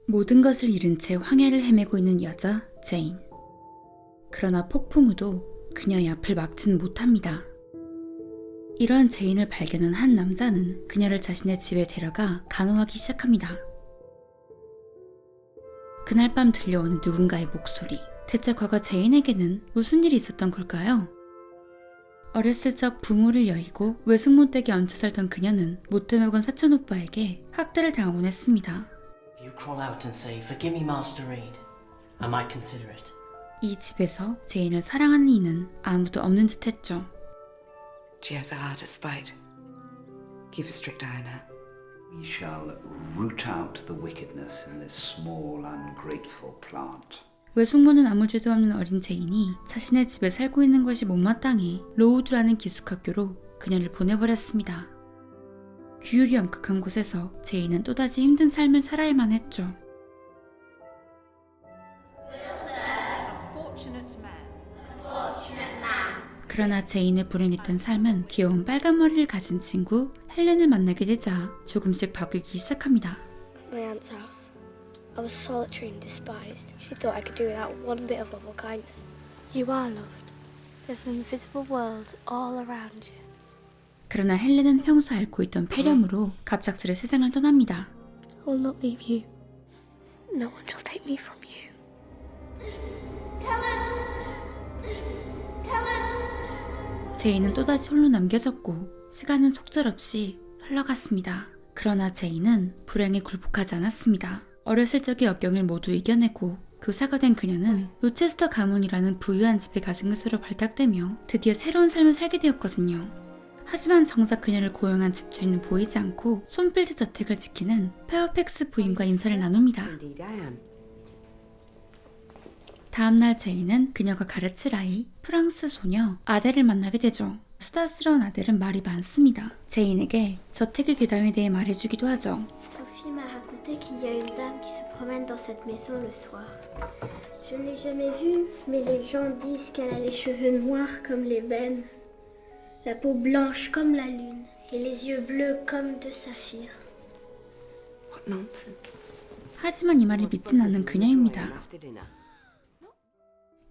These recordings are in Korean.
모든 것을 잃은 채 황야를 헤매고 있는 여자 제인. 그러나 폭풍 후도 그녀의 앞을 막지는 못합니다. 이러한 제인을 발견한 한 남자는 그녀를 자신의 집에 데려가 간호하기 시작합니다. 그날 밤 들려오는 누군가의 목소리. 대체 과거 제인에게는 무슨 일이 있었던 걸까요? 어렸을 적 부모를 여의고 외숙모댁에 얹혀 살던 그녀는 못돼 먹은 사촌오빠에게 학대를 당하곤 했습니다. You crawl out and say, "Forgive me, Master Reed," I might consider it. 이 집에서 제인을 사랑하는 이는 아무도 없는 듯 했죠. She has a heart of spite. Keep a strict eye on her. We shall root out the wickedness in this small, ungrateful plant. 외숙모는 아무 죄도 없는 어린 제인이 자신의 집에 살고 있는 것이 못마땅해 로우드라는 기숙학교로 그녀를 보내버렸습니다. 규율이 엄격한 곳에서 제인은 또다시 힘든 삶을 살아야만 했죠. 그러나 제인의 불행했던 삶은 귀여운 빨간 머리를 가진 친구 헬렌을 만나게 되자 조금씩 바뀌기 시작합니다. My aunt's house. I was solitary and despised. She thought I could do without one bit of love or kindness. You are loved. There's an invisible world all around you. 그러나 헬렌은 평소 앓고 있던 폐렴으로 갑작스레 세상을 떠납니다. I will not leave you. No one shall take me from you. 제인은 또다시 홀로 남겨졌고 시간은 속절없이 흘러갔습니다. 그러나 제인은 불행에 굴복하지 않았습니다. 어렸을 적의 역경을 모두 이겨내고 교사가 된 그녀는 로체스터 가문이라는 부유한 집에 가진 것으로 발탁되며 드디어 새로운 삶을 살게 되었거든요. 하지만 정작 그녀를 고용한 집주인은 보이지 않고 손필드 저택을 지키는 페어팩스 부인과 인사를 나눕니다. Indeed I am. 다음날 제인은 그녀가 가르칠 아이 프랑스 소녀 아델을 만나게 되죠. 수다스러운 아델은 말이 많습니다. 제인에게 저택의 괴담에 대해 말해주기도 하죠. Sophie m'a raconté qu'il y a une dame qui se promène dans cette maison le soir. Je ne l'ai jamais vue, mais les gens disent qu'elle a les cheveux noirs comme l'ébène, la peau blanche comme la lune et les yeux bleus comme de saphir. What nonsense. 하지만 이 말을 믿진 않는 그녀입니다. After dinner.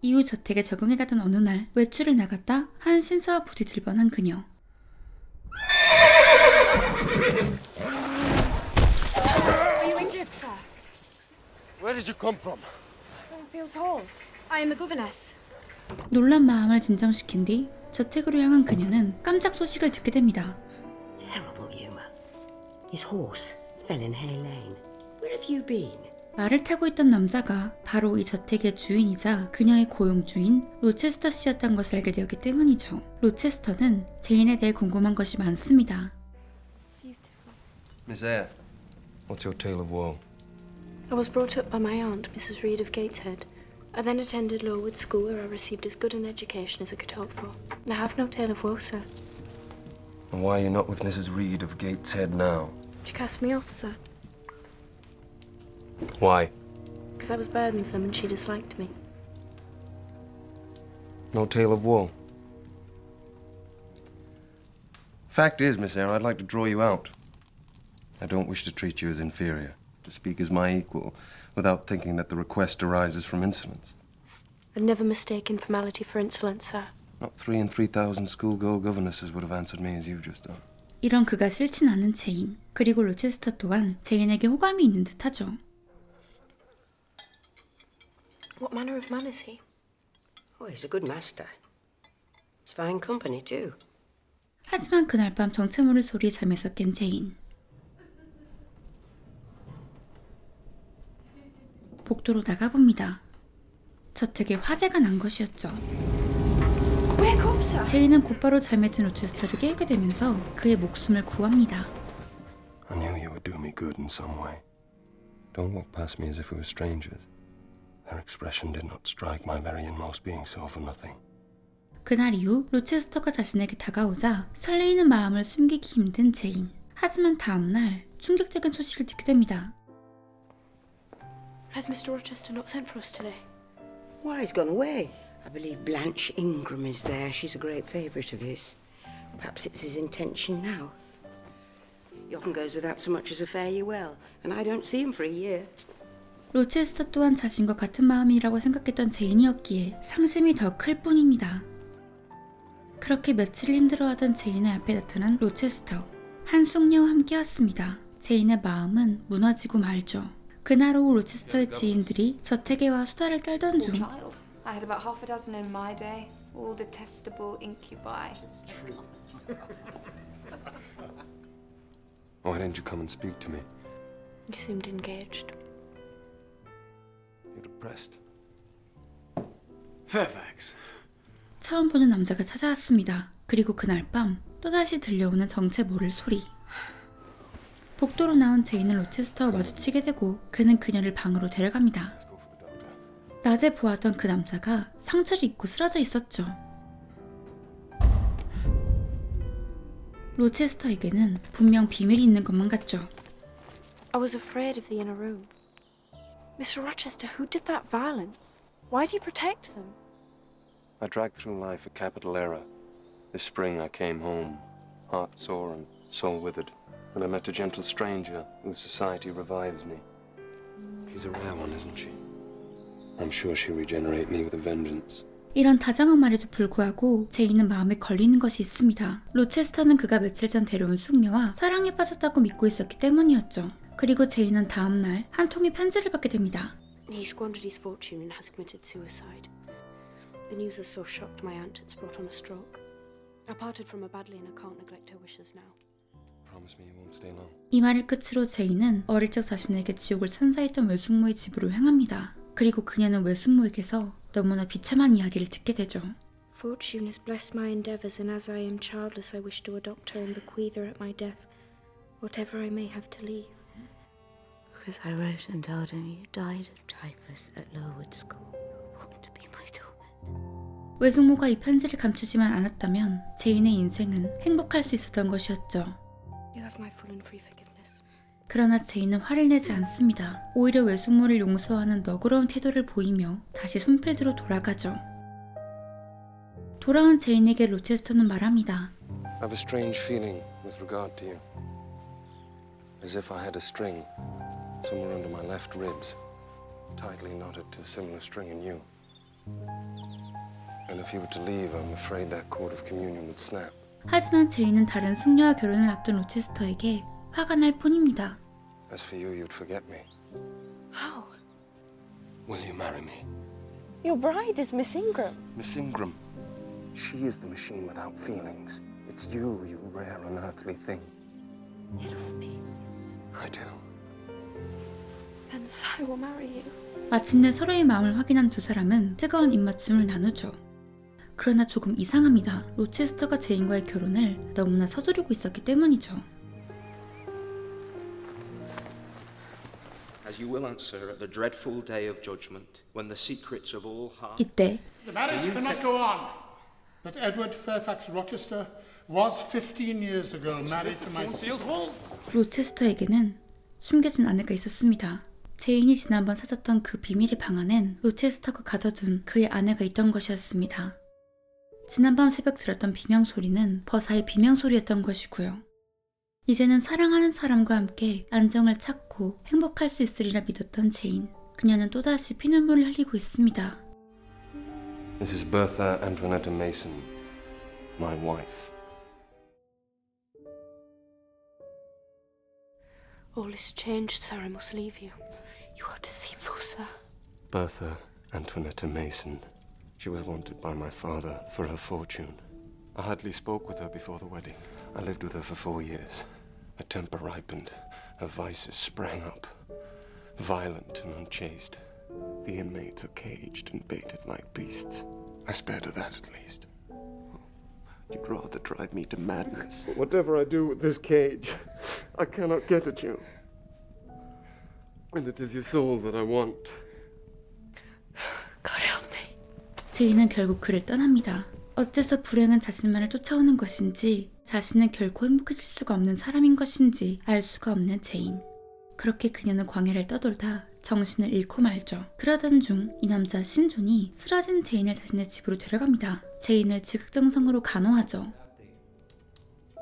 이후 저택에 적응해가던 어느 날 외출을 나갔다 한 신사와 부딪힐 뻔한 그녀. Are you injured, sir? Where did you come from? Thornfield Hall. I am the governess. 놀란 마음을 진정시킨 뒤 저택으로 향한 그녀는 깜짝 소식을 듣게 됩니다. Terrible humour. His horse fell in Hay Lane. Where have you been? 말을 타고 있던 남자가 바로 이 저택의 주인이자 그녀의 고용주인 로체스터 씨였던 것을 알게 되었기 때문이죠. 로체스터는 제인에 대해 궁금한 것이 많습니다. Beautiful. Miss Eyre, what's your tale of woe? I was brought up by my aunt, Mrs. Reed of Gateshead. I then attended Lowood School where I received as good an education as I could hope for. I have no tale of woe, sir. And why are you not with Mrs. Reed of Gateshead now? She cast me off, sir, Why? because I was burdensome and she disliked me. No tale of woe. Fact is, Miss Eyre, I'd like to draw you out. I don't wish to treat you as inferior, to speak as my equal, without thinking that the request arises from insolence. I'd never mistake informality for insolence, sir. Not 3 in 3,000 schoolgirl governesses would have answered me as you've just done. 이런 그가 싫진 않은 제인, 그리고 로체스터 또한 제인에게 호감이 있는 듯하죠. What manner of man is he? Oh, he's a good master. It's fine company too. 하지만 그날 밤 정체 모를 소리에 잠에서 깬 제인. 복도로 나가봅니다. 저택에 화재가 난 것이었죠. Wake up, sir. 제인은 곧바로 잠에 든 로체스터를 깨우게 되면서 그의 목숨을 구합니다. I knew you would do me good in some way. Don't walk past me as if we were strangers. Their expression did not strike my very inmost being so for nothing. 그날 이후 로체스터가 자신에게 다가오자 설레이는 마음을 숨기기 힘든 제인. 하지만 다음날 충격적인 소식을 듣게 됩니다. Has Mr. Rochester not sent for us today? Why, he's gone away. I believe Blanche Ingram is there. She's a great favourite of his. Perhaps it's his intention now. He often goes without so much as a fare-you-well, and I don't see him for a year. 로체스터 또한 자신과 같은 마음이라고 생각했던 제인이었기에 상심이 더 클 뿐입니다. 그렇게 며칠 힘들어하던 제인의 앞에 나타난 로체스터. 한 숙녀와 함께였습니다. 제인의 마음은 무너지고 말죠. 그날 오후 로체스터의 지인들이 저택에 와 수다를 떨던 중 child. I had about half a dozen in my day, all detestable incubi. It's true. Why didn't you come and speak to me? You seemed engaged. You're depressed. Fairfax. 처음 보는 남자가 찾아왔습니다. 그리고 그날 밤 또다시 들려오는 정체 모를 소리. 복도로 나온 제인은 로체스터와 마주치게 되고 그는 그녀를 방으로 데려갑니다. Let's go for the doctor. 낮에 보았던 그 남자가 상처를 입고 쓰러져 있었죠. 로체스터에게는 분명 비밀이 있는 것만 같죠. I was afraid of the inner room. Mr. Rochester, who did that violence? Why do you protect them? I dragged through life a capital error. This spring I came home, heart sore and soul withered, and I met a gentle stranger whose society revives me. She's a rare one, isn't she? I'm sure she'll regenerate me with a vengeance. 이런 다정한 말에도 불구하고 제인은 마음에 걸리는 것이 있습니다. 로체스터는 그가 며칠 전 데려온 숙녀와 사랑에 빠졌다고 믿고 있었기 때문이었죠. 그리고 제인은 다음날 한 통의 편지를 받게 됩니다. He squandered his fortune and has committed suicide. The news has so shocked my aunt it's brought on a stroke. I parted from her badly and I can't neglect her wishes now. Promise me you won't stay long. 이 말을 끝으로 제인은 어릴 적 자신에게 지옥을 선사했던 외숙모의 집으로 향합니다. 그리고 그녀는 외숙모에게서 너무나 비참한 이야기를 듣게 되죠. Fortune has blessed my endeavours and as I am childless I wish to adopt her and bequeath her at my death, whatever I may have to leave. Because I wrote and told him you died of typhus at Lowood School. What to be my torment? 외숙모가 이 편지를 감추지만 않았다면 제인의 인생은 행복할 수 있었던 것이었죠. You have my full and free forgiveness. 그러나 제인은 화를 내지 않습니다. 오히려 외숙모를 용서하는 너그러운 태도를 보이며 다시 손필드로 돌아가죠. 돌아온 제인에게 로체스터는 말합니다. I have a strange feeling with regard to you. As if I had a string somewhere under my left ribs, tightly knotted to a similar string in you. And if you were to leave, I'm afraid that cord of communion would snap. 하지만 제인은 다른 숙녀와 결혼을 앞둔 로체스터에게 화가 날 뿐입니다. As for you, you'd forget me. How? Will you marry me? Your bride is Miss Ingram. Miss Ingram. She is the machine without feelings. It's you, you rare, unearthly thing. You love me. I do. Then I will marry you. 마침내 서로의 마음을 확인한 두 사람은 뜨거운 입맞춤을 나누죠. 그러나 조금 이상합니다. 로체스터가 제인과의 결혼을 너무나 서두르고 있었기 때문이죠. As you will answer at the dreadful day of judgment, when the secrets of all hearts. 이때 The marriage cannot go on. But Edward Fairfax Rochester was 15 years ago married to my sister. 로체스터에게는 숨겨진 아내가 있었습니다. 제인이 지난번 찾았던 그 비밀의 방 안엔 로체스터가 가둬둔 그의 아내가 있던 것이었습니다. 지난밤 새벽 들었던 비명소리는 버사의 비명소리였던 것이고요. 이제는 사랑하는 사람과 함께 안정을 찾고 행복할 수 있으리라 믿었던 제인. 그녀는 또다시 피눈물을 흘리고 있습니다. This is Bertha Antoinetta Mason, my wife. All is changed, sir. I must leave you. You are deceitful, sir. Bertha Antoinetta Mason. She was wanted by my father for her fortune. I hardly spoke with her before the wedding. I lived with her for 4 years. Her temper ripened. Her vices sprang up. Violent and unchaste. The inmates are caged and baited like beasts. I spared her that at least. You'd rather drive me to madness. But whatever I do with this cage, I cannot get at you. And it is your soul that I want. God help me. 제인은 결국 그를 떠납니다. 어째서 불행은 자신만을 쫓아오는 것인지, 자신은 결코 행복해질 수가 없는 사람인 것인지 알 수가 없는 제인. 그렇게 그녀는 광야를 떠돌다 정신을 잃고 말죠. 그러던 중 이 남자 신존이 쓰러진 제인을 자신의 집으로 데려갑니다. 제인을 지극정성으로 간호하죠.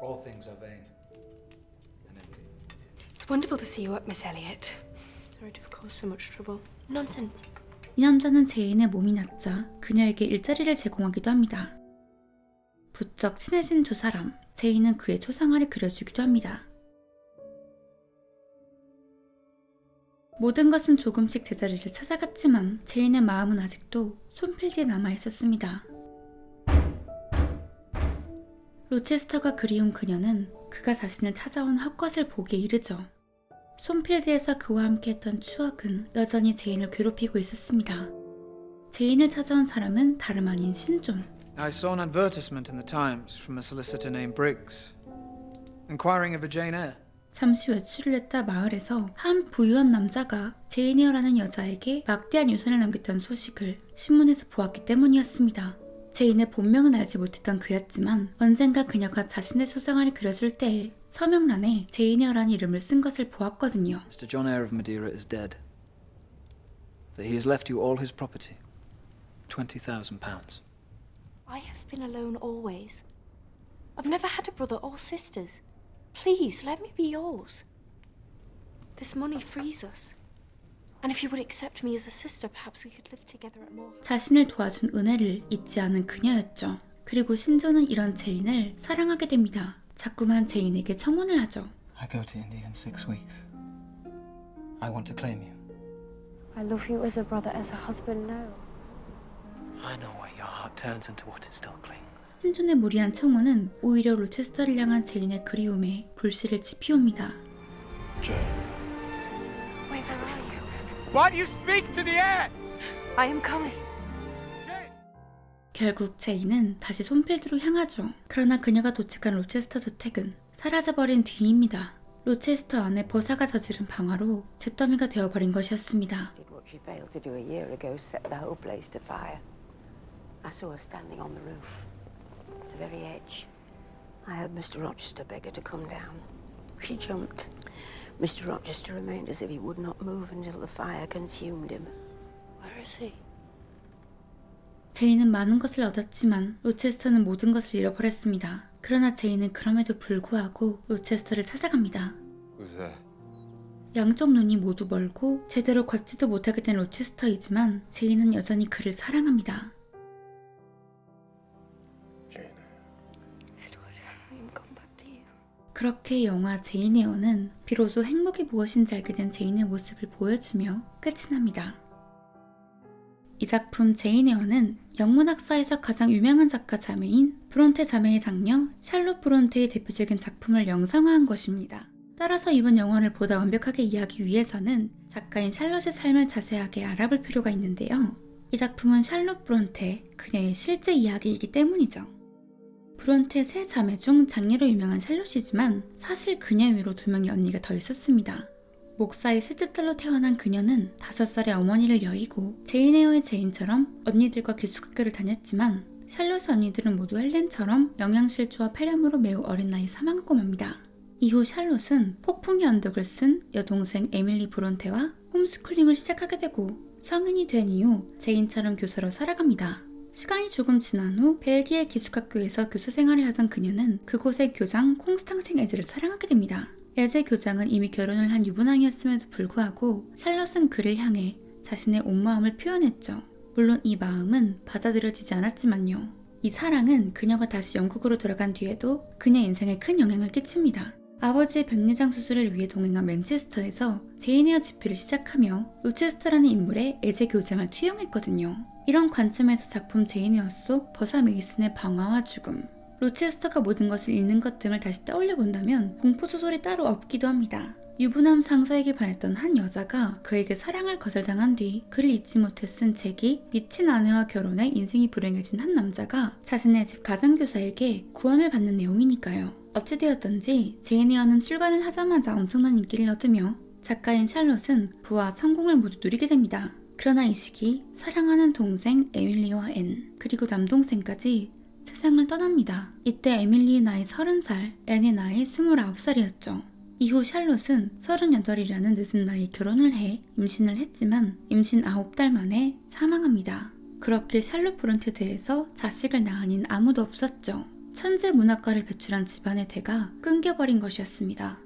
All things are vain and empty. It's wonderful to see you up, Miss Elliot. Sorry to have caused so much trouble. Nonsense. 이 남자는 제인의 몸이 낫자 그녀에게 일자리를 제공하기도 합니다. 부쩍 친해진 두 사람, 제인은 그의 초상화를 그려주기도 합니다. 모든 것은 조금씩 제자리를 찾아갔지만 제인의 마음은 아직도 손필드에 남아있었습니다. 로체스터가 그리운 그녀는 그가 자신을 찾아온 헛것을 보기에 이르죠. 손필드에서 그와 함께했던 추억은 여전히 제인을 괴롭히고 있었습니다. 제인을 찾아온 사람은 다름 아닌 신존. I saw an advertisement in the Times from a solicitor named Briggs, inquiring of a Jane Eyre. 잠시 외출을 했다 마을에서 한 부유한 남자가 제인 에어라는 여자에게 막대한 유산을 남겼다는 소식을 신문에서 보았기 때문이었습니다. 제인의 본명은 알지 못했던 그였지만 언젠가 그녀가 자신의 소상화를 그려줄 때에 서명란에 제인 에어라는 이름을 쓴 것을 보았거든요. Mr. John Eyre of Madeira is dead. That he has left you all his property, £20,000. I have been alone always. I've never had a brother or sisters. Please, let me be yours. This money frees us. And if you would accept me as a sister, perhaps we could live together at more. 자신을 도와준 은혜를 잊지 않은 그녀였죠. 그리고 신조는 이런 제인을 사랑하게 됩니다. 자꾸만 제인에게 청혼을 하죠. I go to India in 6 weeks. I want to claim you. I love you as a brother, as a husband, no. I know why your heart turns into what it still clings. 신존의 무리한 청혼은 오히려 로체스터를 향한 제인의 그리움에 불씨를 지피웁니다. Jane. Wait, where are you? Why do you speak to the air? I am coming. 결국 제인은 다시 손필드로 향하죠. 그러나 그녀가 도착한 로체스터 저택은 사라져버린 뒤입니다. 로체스터 안에 버사가 저지른 방화로 잿더미가 되어버린 것이었습니다. Did what she failed to do a year ago, set the whole place to fire. I saw her standing on the roof, the very edge. I heard Mr. Rochester beg her to come down. She jumped. Mr. Rochester remained as if he would not move until the fire consumed him. Where is he? 제인은 많은 것을 얻었지만 로체스터는 모든 것을 잃어버렸습니다. 그러나 제인은 그럼에도 불구하고 로체스터를 찾아갑니다. Who's there? 양쪽 눈이 모두 멀고 제대로 걷지도 못하게 된 로체스터이지만 제인은 여전히 그를 사랑합니다. Jane. Edward, I am come back to you. 그렇게 영화 제인 에어는 비로소 행복이 무엇인지 알게 된 제인의 모습을 보여주며 끝이 납니다. 이 작품 제인 에어는 영문학사에서 가장 유명한 작가 자매인 브론테 자매의 장녀 샬롯 브론테의 대표적인 작품을 영상화한 것입니다. 따라서 이번 영화를 보다 완벽하게 이해하기 위해서는 작가인 샬롯의 삶을 자세하게 알아볼 필요가 있는데요. 이 작품은 샬롯 브론테, 그녀의 실제 이야기이기 때문이죠. 브론테 세 자매 중 장녀로 유명한 샬롯이지만 사실 그녀 위로 2명의 언니가 더 있었습니다. 목사의 셋째 딸로 태어난 그녀는 5살에 어머니를 여의고 제인 에어의 제인처럼 언니들과 기숙학교를 다녔지만 샬롯의 언니들은 모두 헬렌처럼 영양실조와 폐렴으로 매우 어린 나이에 사망하고 맙니다. 이후 샬롯은 폭풍의 언덕을 쓴 여동생 에밀리 브론테와 홈스쿨링을 시작하게 되고 성인이 된 이후 제인처럼 교사로 살아갑니다. 시간이 조금 지난 후 벨기에 기숙학교에서 교사 생활을 하던 그녀는 그곳의 교장 콩스탕생 에즈를 사랑하게 됩니다. 에제 교장은 이미 결혼을 한 유부남이었음에도 불구하고 샬롯은 그를 향해 자신의 온 마음을 표현했죠. 물론 이 마음은 받아들여지지 않았지만요. 이 사랑은 그녀가 다시 영국으로 돌아간 뒤에도 그녀 인생에 큰 영향을 끼칩니다. 아버지의 백내장 수술을 위해 동행한 맨체스터에서 제인 에어 집회를 시작하며 로체스터라는 인물의 에제 교장을 투영했거든요. 이런 관점에서 작품 제인 에어 속 버사 메이슨의 방화와 죽음, 로체스터가 모든 것을 잃는 것 등을 다시 떠올려 본다면 공포소설이 따로 없기도 합니다. 유부남 상사에게 반했던 한 여자가 그에게 사랑을 거절당한 뒤 그를 잊지 못해 쓴 책이 미친 아내와 결혼해 인생이 불행해진 한 남자가 자신의 집 가정교사에게 구원을 받는 내용이니까요. 어찌되었던지 제인 에어는 출간을 하자마자 엄청난 인기를 얻으며 작가인 샬롯은 부와 성공을 모두 누리게 됩니다. 그러나 이 시기 사랑하는 동생 에밀리와 앤, 그리고 남동생까지 세상을 떠납니다. 이때 에밀리의 나이 30살, 앤의 나이 29살이었죠. 이후 샬롯은 38이라는 늦은 나이에 결혼을 해 임신을 했지만 임신 9달 만에 사망합니다. 그렇게 샬롯 브론테 대에서 자식을 낳아닌 아무도 없었죠. 천재 문학가를 배출한 집안의 대가 끊겨버린 것이었습니다.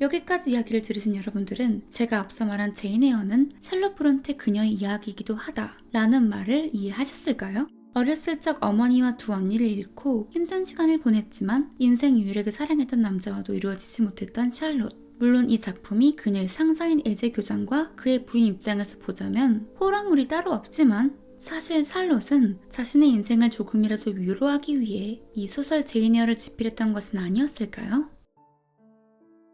여기까지 이야기를 들으신 여러분들은 제가 앞서 말한 제인 에어는 샬롯 브론테 그녀의 이야기이기도 하다 라는 말을 이해하셨을까요? 어렸을 적 어머니와 두 언니를 잃고 힘든 시간을 보냈지만 인생 유일하게 사랑했던 남자와도 이루어지지 못했던 샬롯. 물론 이 작품이 그녀의 상사인 에제 교장과 그의 부인 입장에서 보자면 호러물이 따로 없지만 사실 샬롯은 자신의 인생을 조금이라도 위로하기 위해 이 소설 제인 에어를 집필했던 것은 아니었을까요?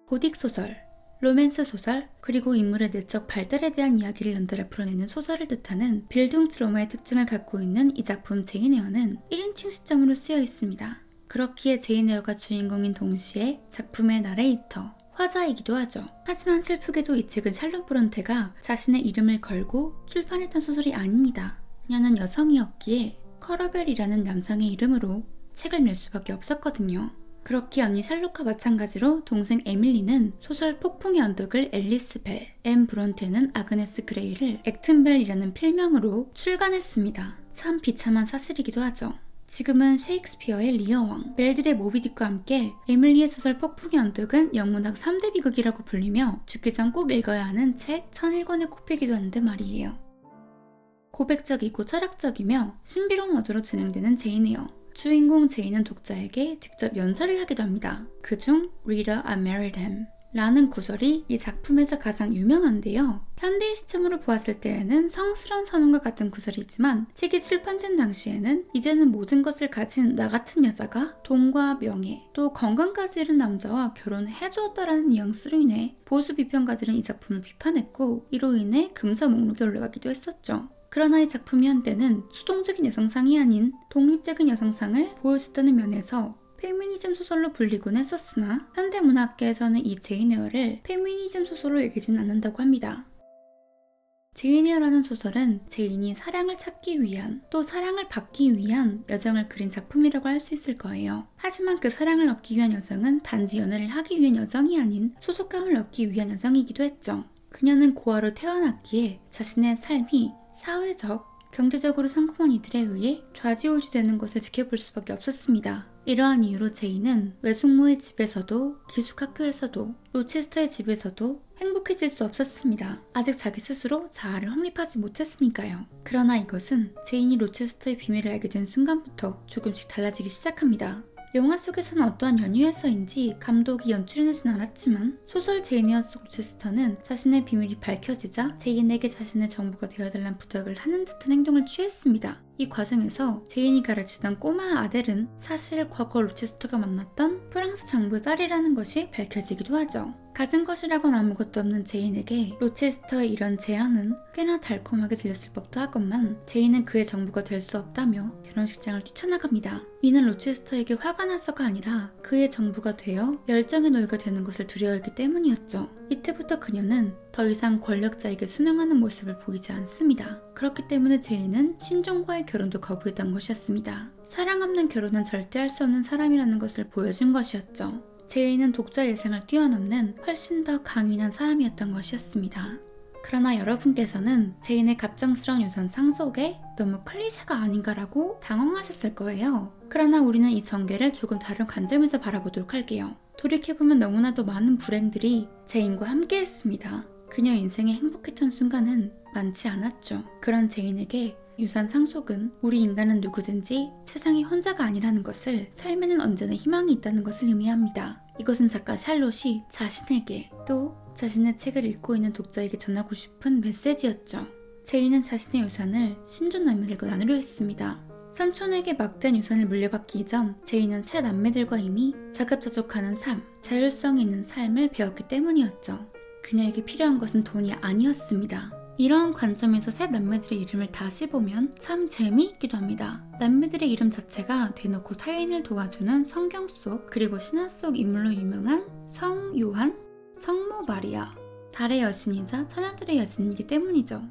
고딕 소설, 로맨스 소설, 그리고 인물의 내적 발달에 대한 이야기를 연달아 풀어내는 소설을 뜻하는 빌둥스로머의 특징을 갖고 있는 이 작품 제인 에어는 1인칭 시점으로 쓰여 있습니다. 그렇기에 제인 에어가 주인공인 동시에 작품의 나레이터, 화자이기도 하죠. 하지만 슬프게도 이 책은 샬롯 브론테가 자신의 이름을 걸고 출판했던 소설이 아닙니다. 그녀는 여성이었기에 커러벨이라는 남성의 이름으로 책을 낼 수밖에 없었거든요. 그렇기에 언니 샬롯과 마찬가지로 동생 에밀리는 소설 폭풍의 언덕을 앨리스 벨, 앤 브론테는 아그네스 그레이를 액튼벨이라는 필명으로 출간했습니다. 참 비참한 사실이기도 하죠. 지금은 셰익스피어의 리어왕, 멜들의 모비딕과 함께 에밀리의 소설 폭풍의 언덕은 영문학 3대 비극이라고 불리며 죽기 전 꼭 읽어야 하는 책 1001권에 꼽히기도 하는데 말이에요. 고백적이고 철학적이며 신비로운 어조로 진행되는 제인 에어. 주인공 제인은 독자에게 직접 연설을 하기도 합니다. 그중 Reader, I married him 라는 구절이 이 작품에서 가장 유명한데요. 현대의 시점으로 보았을 때에는 성스러운 선언과 같은 구절이지만 책이 출판된 당시에는 이제는 모든 것을 가진 나 같은 여자가 돈과 명예, 또 건강까지 잃은 남자와 결혼해주었다라는 뉘앙스로 인해 보수 비평가들은 이 작품을 비판했고 이로 인해 금서 목록에 올라가기도 했었죠. 그러나 이 작품이 한때는 수동적인 여성상이 아닌 독립적인 여성상을 보여줬다는 면에서 페미니즘 소설로 불리곤 했었으나 현대문학계에서는 이 제인 에어를 페미니즘 소설로 여기진 않는다고 합니다. 제인 에어라는 소설은 제인이 사랑을 찾기 위한 또 사랑을 받기 위한 여정을 그린 작품이라고 할 수 있을 거예요. 하지만 그 사랑을 얻기 위한 여정은 단지 연애를 하기 위한 여정이 아닌 소속감을 얻기 위한 여정이기도 했죠. 그녀는 고아로 태어났기에 자신의 삶이 사회적, 경제적으로 성공한 이들에 의해 좌지우지되는 것을 지켜볼 수밖에 없었습니다. 이러한 이유로 제인은 외숙모의 집에서도 기숙학교에서도 로체스터의 집에서도 행복해질 수 없었습니다. 아직 자기 스스로 자아를 확립하지 못했으니까요. 그러나 이것은 제인이 로체스터의 비밀을 알게 된 순간부터 조금씩 달라지기 시작합니다. 영화 속에서는 어떠한 연유에서인지 감독이 연출해내진 않았지만 소설 제인 에어 속 로체스터는 자신의 비밀이 밝혀지자 제인에게 자신의 정부가 되어달라는 부탁을 하는 듯한 행동을 취했습니다. 이 과정에서 제인이 가르치던 꼬마 아델은 사실 과거 로체스터가 만났던 프랑스 장부의 딸이라는 것이 밝혀지기도 하죠. 가진 것이라고는 아무것도 없는 제인에게 로체스터의 이런 제안은 꽤나 달콤하게 들렸을 법도 하건만 제인은 그의 정부가 될 수 없다며 결혼식장을 뛰쳐나갑니다. 이는 로체스터에게 화가 나서가 아니라 그의 정부가 되어 열정의 노예가 되는 것을 두려워했기 때문이었죠. 이때부터 그녀는 더 이상 권력자에게 순응하는 모습을 보이지 않습니다. 그렇기 때문에 제인은 신종과의 결혼도 거부했던 것이었습니다. 사랑 없는 결혼은 절대 할 수 없는 사람이라는 것을 보여준 것이었죠. 제인은 독자 예상을 뛰어넘는 훨씬 더 강인한 사람이었던 것이었습니다. 그러나 여러분께서는 제인의 갑작스러운 유선상 속에 너무 클리셰가 아닌가라고 당황하셨을 거예요. 그러나 우리는 이 전개를 조금 다른 관점에서 바라보도록 할게요. 돌이켜보면 너무나도 많은 불행들이 제인과 함께했습니다. 그녀 인생에 행복했던 순간은 많지 않았죠. 그런 제인에게 유산 상속은 우리 인간은 누구든지 세상에 혼자가 아니라는 것을, 삶에는 언제나 희망이 있다는 것을 의미합니다. 이것은 작가 샬롯이 자신에게 또 자신의 책을 읽고 있는 독자에게 전하고 싶은 메시지였죠. 제인은 자신의 유산을 신존남매들과 나누려 했습니다. 삼촌에게 막대한 유산을 물려받기 이전 제인은 세 남매들과 이미 자급자족하는 삶, 자율성이 있는 삶을 배웠기 때문이었죠. 그녀에게 필요한 것은 돈이 아니었습니다. 이러한 관점에서 세 남매들의 이름을 다시 보면 참 재미있기도 합니다. 남매들의 이름 자체가 대놓고 타인을 도와주는 성경 속 그리고 신화 속 인물로 유명한 성 요한, 성모 마리아, 달의 여신이자 처녀들의 여신이기 때문이죠.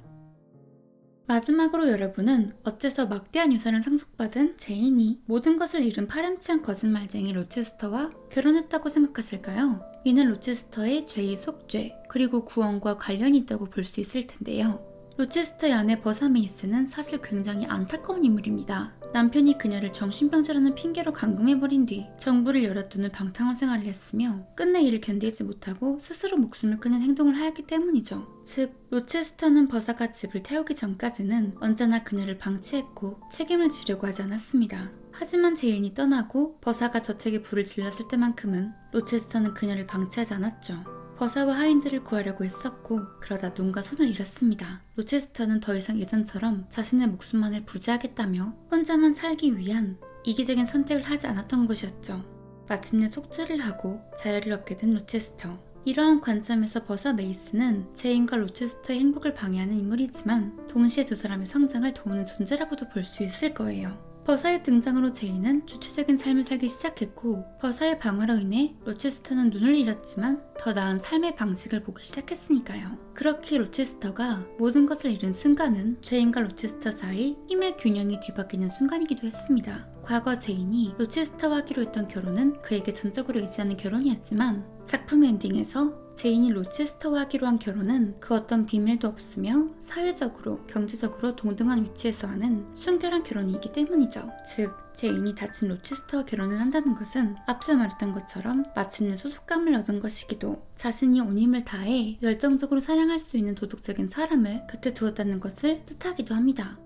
마지막으로 여러분은 어째서 막대한 유산을 상속받은 제인이 모든 것을 잃은 파렴치한 거짓말쟁이 로체스터와 결혼했다고 생각하실까요? 이는 로체스터의 죄의 속죄 그리고 구원과 관련이 있다고 볼 수 있을 텐데요. 로체스터의 아내 버사 메이슨은 사실 굉장히 안타까운 인물입니다. 남편이 그녀를 정신병자라는 핑계로 감금해버린 뒤 정부를 열어두는 방탕한 생활을 했으며 끝내 이를 견디지 못하고 스스로 목숨을 끊는 행동을 하였기 때문이죠. 즉, 로체스터는 버사가 집을 태우기 전까지는 언제나 그녀를 방치했고 책임을 지려고 하지 않았습니다. 하지만 제인이 떠나고 버사가 저택에 불을 질렀을 때만큼은 로체스터는 그녀를 방치하지 않았죠. 버사와 하인들을 구하려고 했었고 그러다 눈과 손을 잃었습니다. 로체스터는 더 이상 예전처럼 자신의 목숨만을 부지하겠다며 혼자만 살기 위한 이기적인 선택을 하지 않았던 것이었죠. 마침내 속죄를 하고 자유를 얻게 된 로체스터. 이러한 관점에서 버사 메이슨은 제인과 로체스터의 행복을 방해하는 인물이지만 동시에 두 사람의 성장을 도우는 존재라고도 볼 수 있을 거예요. 버사의 등장으로 제인은 주체적인 삶을 살기 시작했고 버사의 방어로 인해 로체스터는 눈을 잃었지만 더 나은 삶의 방식을 보기 시작했으니까요. 그렇게 로체스터가 모든 것을 잃은 순간은 제인과 로체스터 사이 힘의 균형이 뒤바뀌는 순간이기도 했습니다. 과거 제인이 로체스터와 하기로 했던 결혼은 그에게 전적으로 의지하는 결혼이었지만 작품 엔딩에서 제인이 로체스터와 하기로 한 결혼은 그 어떤 비밀도 없으며 사회적으로, 경제적으로 동등한 위치에서 하는 순결한 결혼이기 때문이죠. 즉, 제인이 다친 로체스터와 결혼을 한다는 것은 앞서 말했던 것처럼 마침내 소속감을 얻은 것이기도 자신이 온 힘을 다해 열정적으로 사랑할 수 있는 도덕적인 사람을 곁에 두었다는 것을 뜻하기도 합니다.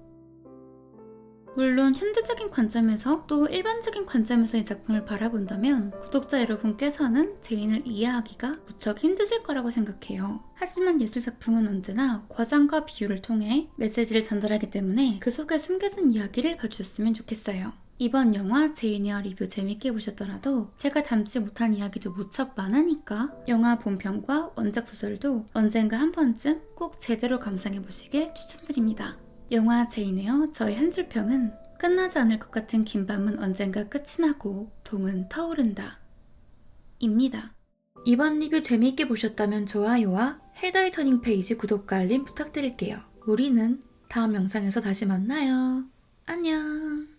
물론 현대적인 관점에서 또 일반적인 관점에서 이 작품을 바라본다면 구독자 여러분께서는 제인을 이해하기가 무척 힘드실 거라고 생각해요. 하지만 예술작품은 언제나 과장과 비유를 통해 메시지를 전달하기 때문에 그 속에 숨겨진 이야기를 봐주셨으면 좋겠어요. 이번 영화 제인 에어 리뷰 재밌게 보셨더라도 제가 담지 못한 이야기도 무척 많으니까 영화 본편과 원작 소설도 언젠가 한 번쯤 꼭 제대로 감상해보시길 추천드립니다. 영화 제인 에어 저의 한 줄 평은 끝나지 않을 것 같은 긴 밤은 언젠가 끝이 나고 동은 타오른다 입니다. 이번 리뷰 재미있게 보셨다면 좋아요와 헤더의 터닝 페이지 구독과 알림 부탁드릴게요. 우리는 다음 영상에서 다시 만나요. 안녕.